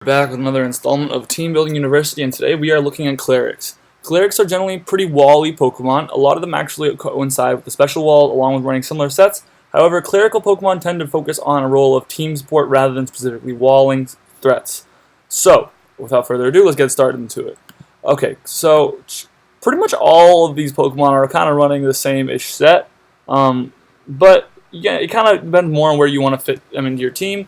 Back with another installment of Team Building University, and today we are looking at Clerics. Clerics are generally pretty wall-y Pokemon. A lot of them actually coincide with the special wall along with running similar sets. However, clerical Pokemon tend to focus on a role of team support rather than specifically walling threats. So, without further ado, let's get started into it. Okay, so pretty much all of these Pokemon are kind of running the same-ish set, but yeah, it kind of depends more on where you want to fit them into your team.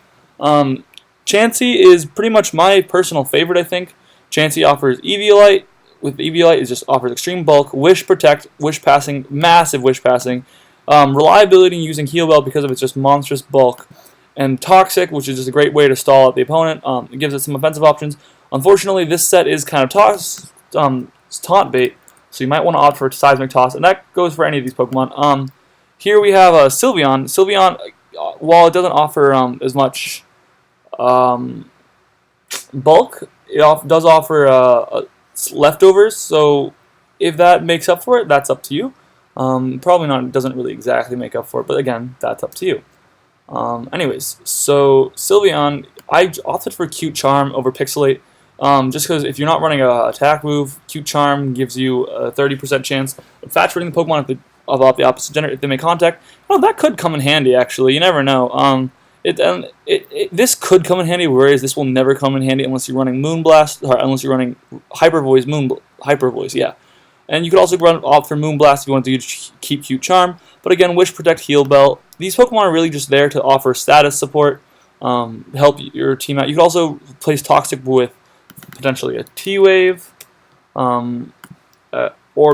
Chansey is pretty much my personal favorite, I think. Chansey offers Eviolite. With Eviolite, it just offers extreme bulk, Wish Protect, Wish Passing, massive Wish Passing, reliability using Heal Bell because of its just monstrous bulk, and Toxic, which is just a great way to stall out the opponent. It gives it some offensive options. Unfortunately, this set is kind of taunt bait, so you might want to opt for Seismic Toss, and that goes for any of these Pokemon. Here we have Sylveon. Sylveon, while it doesn't offer as much bulk, it does offer leftovers, so if that makes up for it, that's up to you. Probably not, it doesn't really exactly make up for it, but again, that's up to you. Anyways, so Sylveon, I opted for Cute Charm over Pixelate, just because if you're not running an attack move, Cute Charm gives you a 30% chance of infatuating the Pokemon about the opposite gender if they make contact. Well, that could come in handy, actually, you never know. This could come in handy, whereas this will never come in handy unless you're running Moonblast, or unless you're running Hyper Voice, yeah. And you could also opt for Moonblast if you want to keep Cute Charm. But again, Wish, Protect, Heal Bell. These Pokemon are really just there to offer status support, help your team out. You could also place Toxic with potentially a T-Wave, or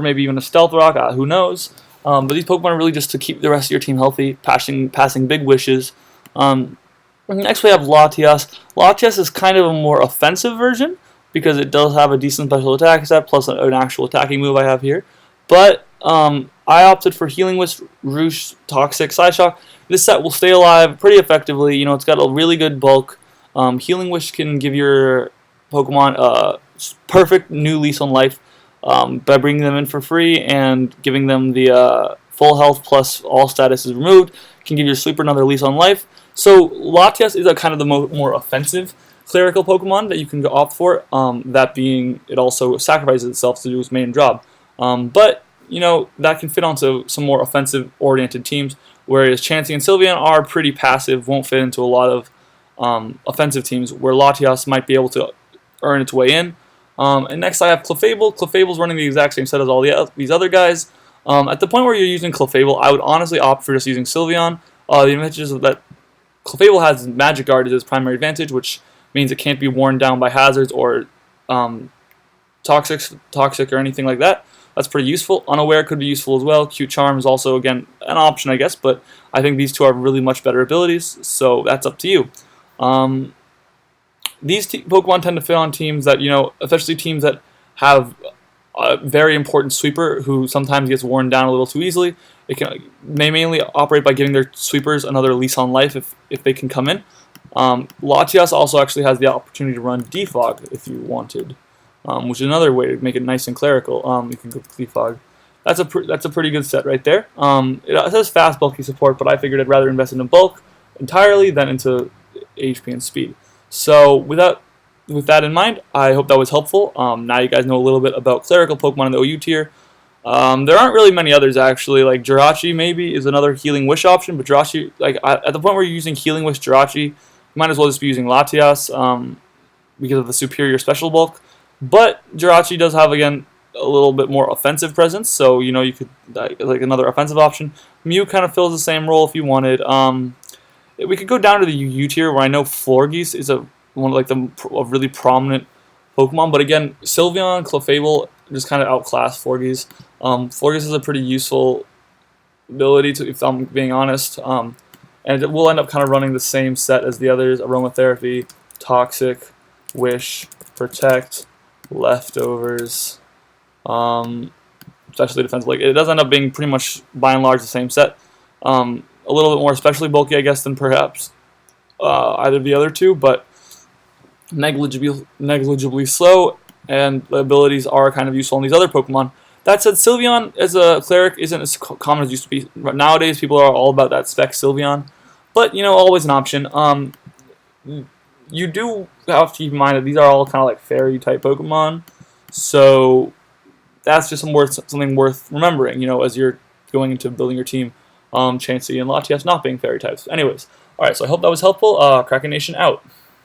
maybe even a Stealth Rock, who knows. But these Pokemon are really just to keep the rest of your team healthy, passing big wishes. Next we have Latias. Latias is kind of a more offensive version because it does have a decent special attack set plus an actual attacking move I have here. But I opted for Healing Wish, Roosh, Toxic, Psyshock. This set will stay alive pretty effectively. You know, it's got a really good bulk. Healing Wish can give your Pokemon a perfect new lease on life by bringing them in for free and giving them the full health plus all status is removed. Can give your sleeper another lease on life. So Latias is a kind of the more offensive clerical Pokemon that you can opt for. That being, it also sacrifices itself to do its main job. But you know that can fit onto some more offensive-oriented teams, whereas Chansey and Sylveon are pretty passive, won't fit into a lot of offensive teams, where Latias might be able to earn its way in. And next I have Clefable. Clefable's running the exact same set as all these other guys. At the point where you're using Clefable, I would honestly opt for just using Sylveon. The advantages of that Clefable has Magic Guard as its primary advantage, which means it can't be worn down by hazards or toxic or anything like that. That's pretty useful. Unaware could be useful as well. Cute Charm is also, again, an option, I guess, but I think these two are really much better abilities, so that's up to you. These Pokemon tend to fit on teams that, you know, especially teams that have a very important sweeper who sometimes gets worn down a little too easily. They mainly operate by giving their sweepers another lease on life if they can come in. Latias also actually has the opportunity to run Defog if you wanted, which is another way to make it nice and clerical. You can go Defog. That's a pretty good set right there. It says fast, bulky support, but I figured I'd rather invest in bulk entirely than into HP and speed. So with that in mind, I hope that was helpful. Now you guys know a little bit about clerical Pokemon in the OU tier. There aren't really many others actually. Like Jirachi maybe is another Healing Wish option, but Jirachi, like at the point where you're using Healing Wish Jirachi, you might as well just be using Latias because of the superior special bulk. But Jirachi does have, again, a little bit more offensive presence, so you know you could like another offensive option. Mew kind of fills the same role if you wanted. We could go down to the UU tier where I know Florges is one of like a really prominent Pokemon, but again, Sylveon, Clefable just kind of outclass Florges. Florges is a pretty useful ability, if I'm being honest, and it will end up kind of running the same set as the others: Aromatherapy, Toxic, Wish, Protect, Leftovers, especially defensive. Like it does end up being pretty much by and large the same set. A little bit more especially bulky, I guess, than perhaps either of the other two, but negligibly slow, and the abilities are kind of useful in these other Pokemon. That said, Sylveon as a cleric isn't as common as used to be. Nowadays, people are all about that spec Sylveon, but you know, always an option. you do have to keep in mind that these are all kind of like fairy type Pokemon, so that's just something worth remembering, as you're going into building your team. Chansey and Latias not being fairy types. Anyways, alright, so I hope that was helpful. Kraken Nation out.